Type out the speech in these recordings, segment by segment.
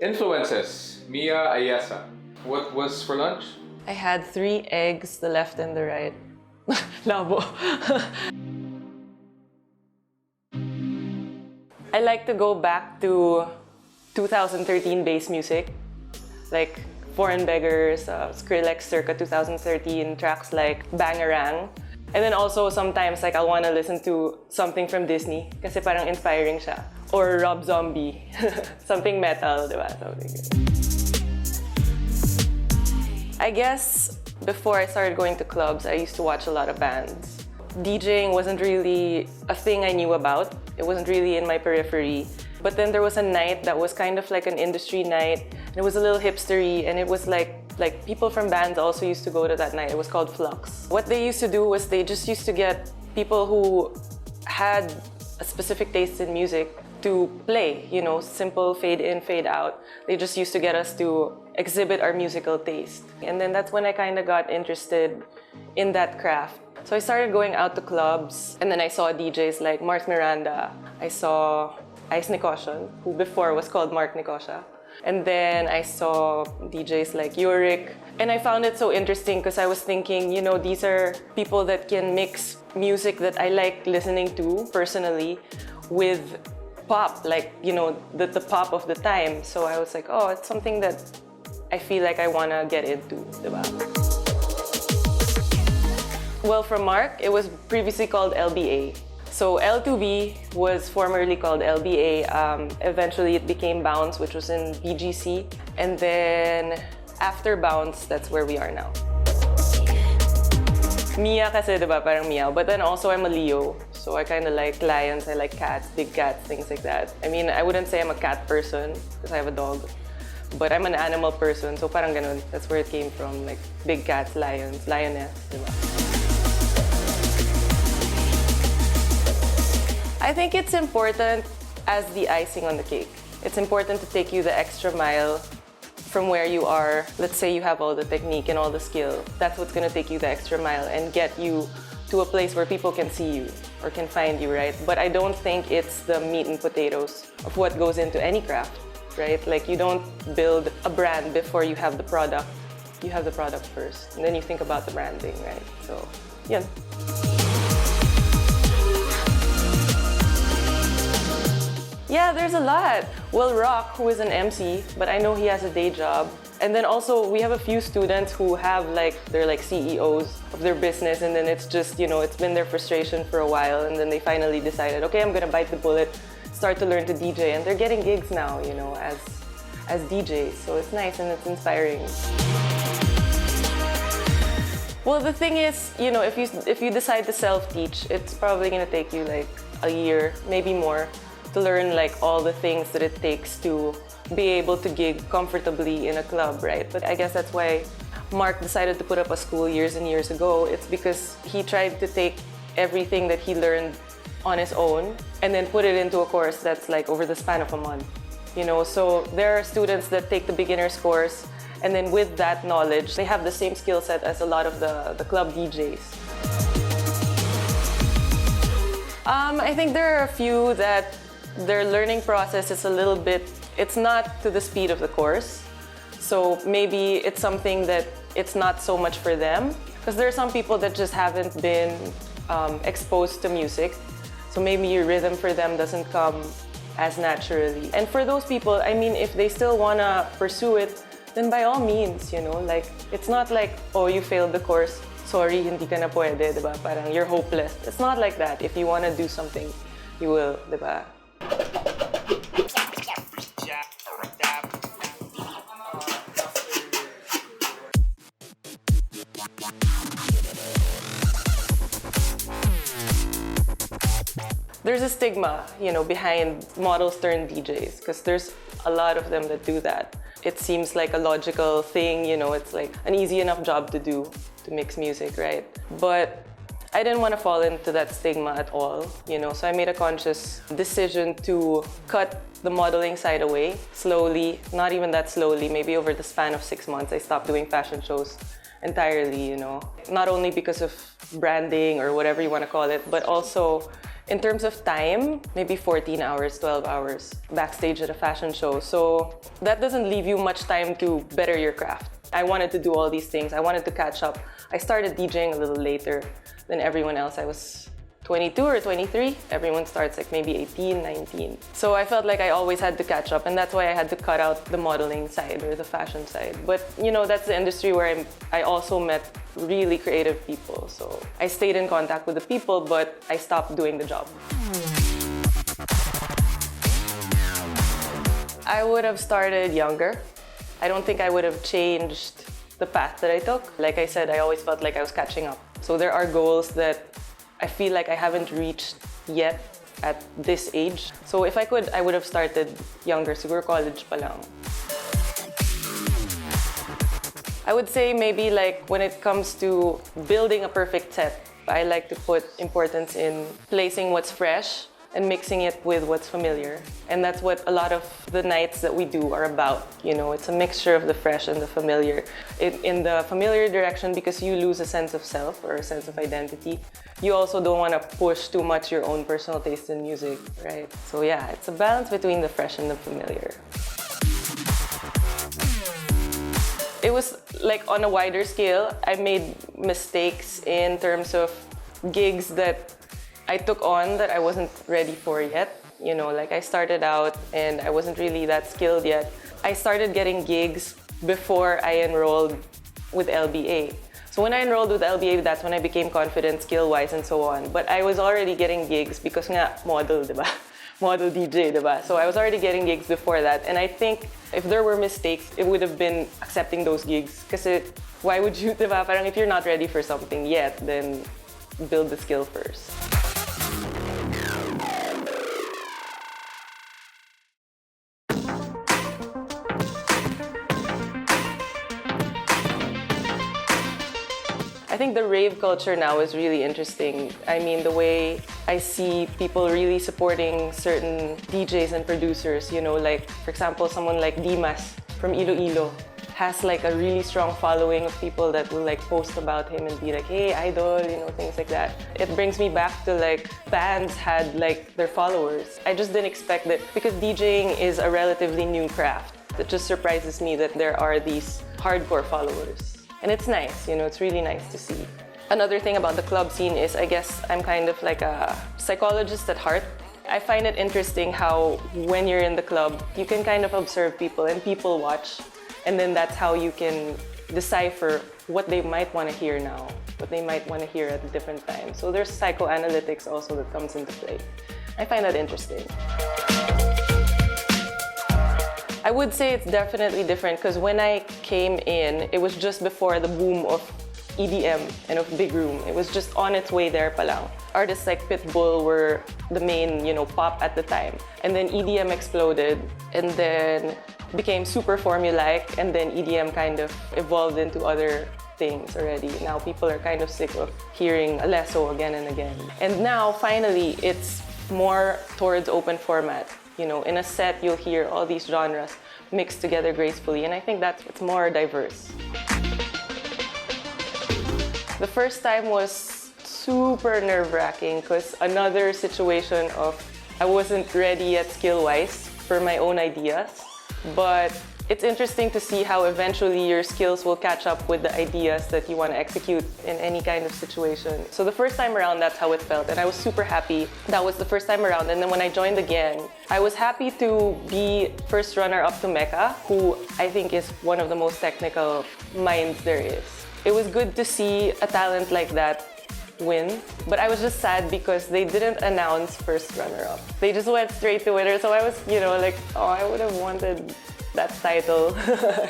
Influences. Mia Ayesa. What was for lunch? I had 3 eggs, the left and the right. Labo. I like to go back to 2013 bass music, like Foreign Beggars, Skrillex circa 2013, tracks like Bangarang. And then also sometimes like I want to listen to something from Disney kasi parang inspiring siya. Or Rob Zombie, something metal, diba? Something good. I guess before I started going to clubs, I used to watch a lot of bands. DJing wasn't really a thing I knew about. It wasn't really in my periphery. But then there was a night that was kind of like an industry night. And it was a little hipstery, and it was like people from bands also used to go to that night. It was called Flux. What they used to do was they just used to get people who had a specific taste in music to play, you know, simple fade in, fade out. They just used to get us to exhibit our musical taste. And then that's when I kind of got interested in that craft. So I started going out to clubs, and then I saw DJs like Mark Miranda. I saw Ice Nicoshan, who before was called Mark Nicosha. And then I saw DJs like Yurik. And I found it so interesting because I was thinking, you know, these are people that can mix music that I like listening to personally with pop, like, you know, the pop of the time. So I was like, oh, it's something that I feel like I want to get into, diba? Well, for Mark, it was previously called LBA. So L2B was formerly called LBA. Eventually it became Bounce, which was in BGC. And then after Bounce, that's where we are now. Mia kasi, diba, parang Mia. But then also I'm a Leo. So I kind of like lions, I like cats, big cats, things like that. I mean, I wouldn't say I'm a cat person because I have a dog. But I'm an animal person, so parang ganun. That's where it came from, like big cats, lions, lioness, diba? I think it's important as the icing on the cake. It's important to take you the extra mile from where you are. Let's say you have all the technique and all the skill. That's what's gonna take you the extra mile and get you to a place where people can see you or can find you, right? But I don't think it's the meat and potatoes of what goes into any craft, right? Like you don't build a brand before you have the product. You have the product first, and then you think about the branding, right? So, yeah. Yeah, there's a lot. Well, Rock, who is an MC, but I know he has a day job. And then also, we have a few students who have they're like CEOs of their business, and then it's just, you know, it's been their frustration for a while, and then they finally decided, okay, I'm gonna bite the bullet, start to learn to DJ, and they're getting gigs now, you know, as DJs. So it's nice and it's inspiring. Well, the thing is, you know, if you decide to self-teach, it's probably gonna take you like a year, maybe more, to learn like all the things that it takes to be able to gig comfortably in a club, right? But I guess that's why Mark decided to put up a school years and years ago. It's because he tried to take everything that he learned on his own and then put it into a course that's like over the span of a month, you know? So there are students that take the beginner's course, and then with that knowledge, they have the same skill set as a lot of the club DJs. I think there are a few that their learning process is a little bit, it's not to the speed of the course. So maybe it's something that it's not so much for them. Because there are some people that just haven't been exposed to music. So maybe your rhythm for them doesn't come as naturally. And for those people, I mean, if they still wanna pursue it, then by all means, you know, like, it's not like, oh, you failed the course, sorry, hindi ka na pwede, diba? Parang you're hopeless. It's not like that. If you wanna do something, you will, diba? There's a stigma, you know, behind models turned DJs, because there's a lot of them that do that. It seems like a logical thing, you know, it's like an easy enough job to do, to mix music, right? But I didn't want to fall into that stigma at all, you know, so I made a conscious decision to cut the modeling side away slowly, not even that slowly, maybe over the span of 6 months, I stopped doing fashion shows entirely, you know. Not only because of branding or whatever you want to call it, but also In terms of time, maybe 14 hours, 12 hours backstage at a fashion show. So that doesn't leave you much time to better your craft. I wanted to do all these things. I wanted to catch up. I started DJing a little later than everyone else. I was 22 or 23. Everyone starts like maybe 18, 19. So I felt like I always had to catch up, and that's why I had to cut out the modeling side or the fashion side. But you know, that's the industry where I also met really creative people. So I stayed in contact with the people, but I stopped doing the job. I would have started younger. I don't think I would have changed the path that I took. Like I said, I always felt like I was catching up. So there are goals that I feel like I haven't reached yet at this age. So if I could, I would have started younger, siguro college pa lang. I would say maybe like when it comes to building a perfect set, I like to put importance in placing what's fresh and mixing it with what's familiar. And that's what a lot of the nights that we do are about. You know, it's a mixture of the fresh and the familiar. In the familiar direction, because you lose a sense of self or a sense of identity, you also don't want to push too much your own personal taste in music, right? So yeah, it's a balance between the fresh and the familiar. It was like on a wider scale, I made mistakes in terms of gigs that I took on that I wasn't ready for yet. You know, like I started out and I wasn't really that skilled yet. I started getting gigs before I enrolled with LBA. So when I enrolled with LBA, that's when I became confident, skill-wise, and so on. But I was already getting gigs because nga model, diba? Model DJ, diba? So I was already getting gigs before that. And I think if there were mistakes, it would have been accepting those gigs. Kasi why would you, diba? Parang if you're not ready for something yet, then build the skill first. I think the rave culture now is really interesting. I mean, the way I see people really supporting certain DJs and producers, you know, like, for example, someone like Dimas from Iloilo has like a really strong following of people that will like post about him and be like, hey, idol, you know, things like that. It brings me back to like bands had like their followers. I just didn't expect that because DJing is a relatively new craft. It just surprises me that there are these hardcore followers. And it's nice, you know, it's really nice to see. Another thing about the club scene is I guess I'm kind of like a psychologist at heart. I find it interesting how when you're in the club, you can kind of observe people and people watch. And then that's how you can decipher what they might want to hear now, what they might want to hear at different times. So there's psychoanalytics also that comes into play. I find that interesting. I would say it's definitely different because when I came in, it was just before the boom of EDM and of Big Room. It was just on its way there pa lang. Artists like Pitbull were the main, you know, pop at the time. And then EDM exploded and then became super formulaic, and then EDM kind of evolved into other things already. Now people are kind of sick of hearing Alesso again and again. And now finally it's more towards open format. You know, in a set, you'll hear all these genres mixed together gracefully, and I think it's more diverse. The first time was super nerve-wracking because another situation of I wasn't ready yet skill-wise for my own ideas, but it's interesting to see how eventually your skills will catch up with the ideas that you want to execute in any kind of situation. So the first time around, that's how it felt, and I was super happy. That was the first time around, and then when I joined again, I was happy to be first runner-up to Mecca, who I think is one of the most technical minds there is. It was good to see a talent like that win, but I was just sad because they didn't announce first runner-up. They just went straight to winner, so I was, you know, like, oh, I would have wanted that title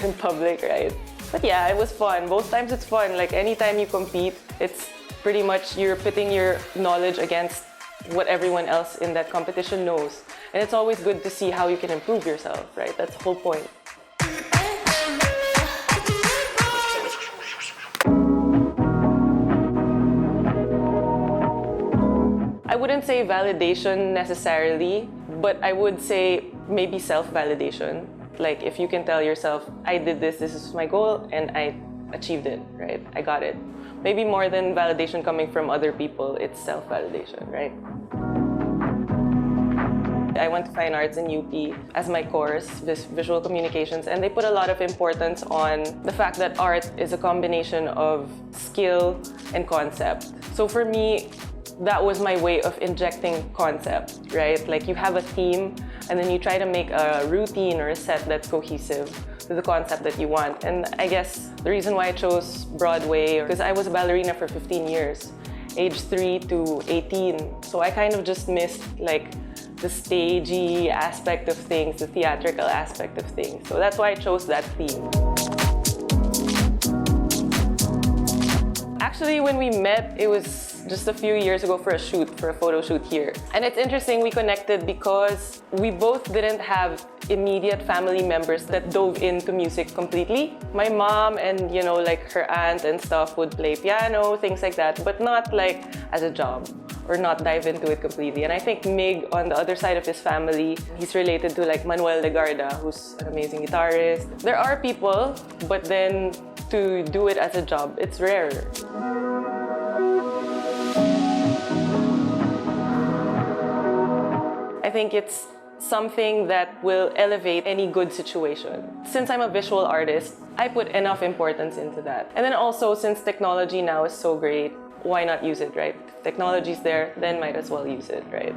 in public, right? But yeah, it was fun. Both times it's fun. Like anytime you compete, it's pretty much you're pitting your knowledge against what everyone else in that competition knows. And it's always good to see how you can improve yourself, right? That's the whole point. I wouldn't say validation necessarily, but I would say maybe self-validation. Like if you can tell yourself, I did this, this is my goal, and I achieved it, right? I got it. Maybe more than validation coming from other people, it's self-validation, right? I went to Fine Arts in UP as my course, visual communications, and they put a lot of importance on the fact that art is a combination of skill and concept. So for me, that was my way of injecting concept, right? Like you have a theme and then you try to make a routine or a set that's cohesive to the concept that you want. And I guess the reason why I chose Broadway, because I was a ballerina for 15 years, age 3 to 18. So I kind of just missed like the stagey aspect of things, the theatrical aspect of things. So that's why I chose that theme. Actually, when we met, it was just a few years ago for a photo shoot here. And it's interesting, we connected because we both didn't have immediate family members that dove into music completely. My mom and, you know, like her aunt and stuff would play piano, things like that, but not like as a job or not dive into it completely. And I think Mig, on the other side of his family, he's related to like Manuel Legarda, who's an amazing guitarist. There are people, but then to do it as a job, it's rarer. I think it's something that will elevate any good situation. Since I'm a visual artist, I put enough importance into that. And then also, since technology now is so great, why not use it, right? If technology's there, then might as well use it, right?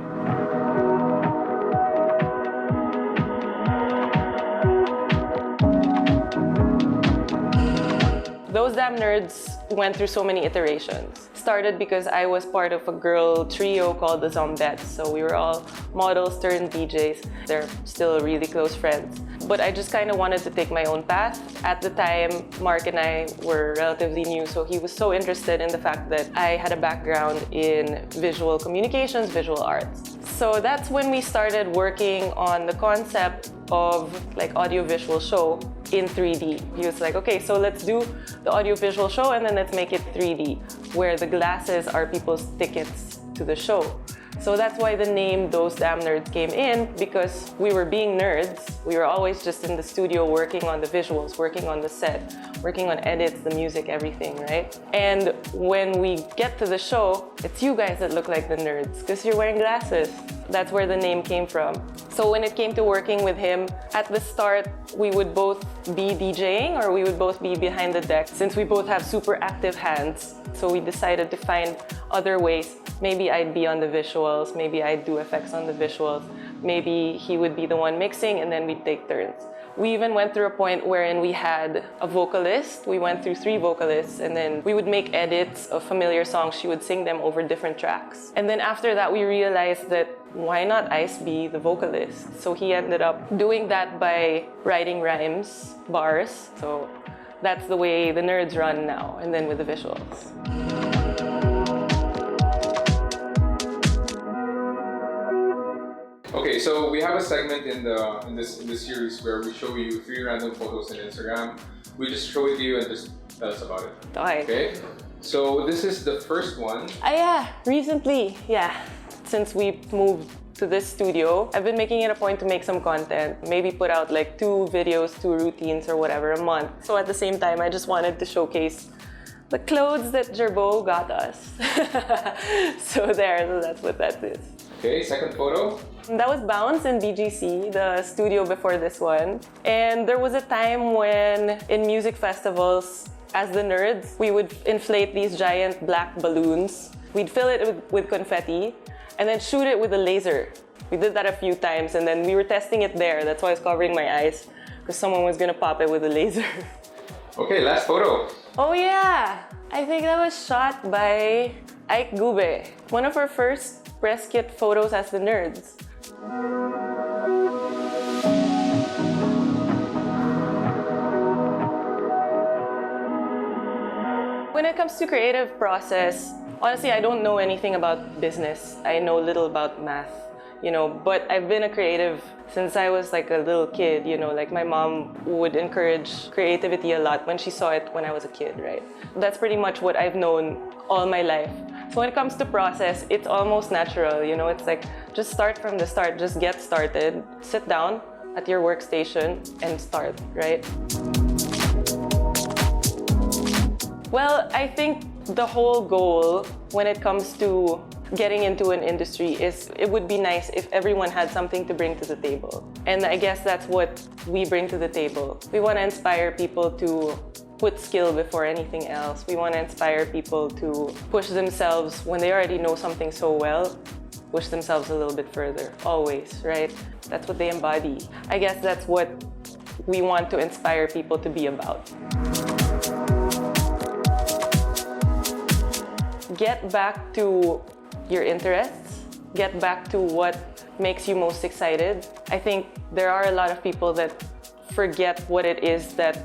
Those Damn Nerds went through so many iterations. Started because I was part of a girl trio called the Zombettes. So we were all models turned DJs. They're still really close friends. But I just kind of wanted to take my own path. At the time, Mark and I were relatively new, so he was so interested in the fact that I had a background in visual communications, visual arts. So that's when we started working on the concept of like audiovisual show in 3D. He was like, okay, so let's do the audiovisual show and then let's make it 3D, where the glasses are people's tickets to the show. So that's why the name Those Damn Nerds came in, because we were being nerds. We were always just in the studio working on the visuals, working on the set, working on edits, the music, everything, right? And when we get to the show, it's you guys that look like the nerds because you're wearing glasses. That's where the name came from. So when it came to working with him, at the start, we would both be DJing or we would both be behind the deck, since we both have super active hands. So we decided to find other ways. Maybe I'd be on the visuals, maybe I'd do effects on the visuals, maybe he would be the one mixing, and then we'd take turns. We even went through a point wherein we had a vocalist. We went through 3 vocalists, and then we would make edits of familiar songs. She would sing them over different tracks. And then after that, we realized that why not Ice be the vocalist? So he ended up doing that by writing rhymes, bars. So that's the way the nerds run now, and then with the visuals. Okay, so we have a segment in this series where we show you 3 random photos on Instagram. We just show it to you and just tell us about it. Okay. So this is the first one. Yeah, recently, since we moved to this studio, I've been making it a point to make some content. Maybe put out like 2 videos, 2 routines or whatever a month. So at the same time, I just wanted to showcase the clothes that Gerbo got us. So that's what that is. Okay, second photo. That was Bounce in BGC, the studio before this one. And there was a time when in music festivals, as the nerds, we would inflate these giant black balloons. We'd fill it with confetti and then shoot it with a laser. We did that a few times, and then we were testing it there. That's why I was covering my eyes, because someone was gonna pop it with a laser. Okay, last photo. Oh yeah, I think that was shot by Ike Gube. One of our first press kit photos as the nerds. When it comes to creative process, honestly, I don't know anything about business. I know little about math, but I've been a creative since I was like a little kid, like my mom would encourage creativity a lot when she saw it when I was a kid, right? That's pretty much what I've known all my life. So when it comes to process, it's almost natural, it's like just start from the start, just get started, sit down at your workstation and start, right? Well, I think the whole goal when it comes to getting into an industry is it would be nice if everyone had something to bring to the table. And I guess that's what we bring to the table. We want to inspire people to put skill before anything else. We want to inspire people to push themselves when they already know something so well, push themselves a little bit further, always, right? That's what they embody. I guess that's what we want to inspire people to be about. Get back to your interests. Get back to what makes you most excited. I think there are a lot of people that forget what it is that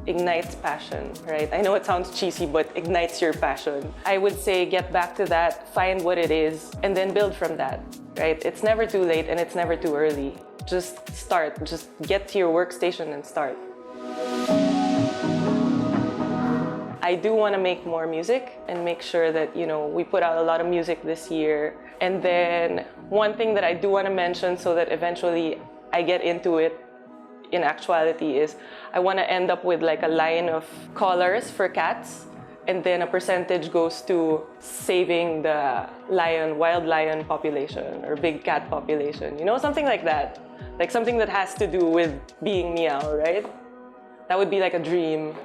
ignites passion, right? I know it sounds cheesy, but ignites your passion. I would say get back to that, find what it is, and then build from that, right? It's never too late and it's never too early. Just start, just get to your workstation and start. I do want to make more music and make sure that, we put out a lot of music this year. And then one thing that I do want to mention so that eventually I get into it in actuality is I want to end up with like a line of collars for cats, and then a percentage goes to saving the wild lion population or big cat population, something like that. Like something that has to do with being meow, right? That would be like a dream.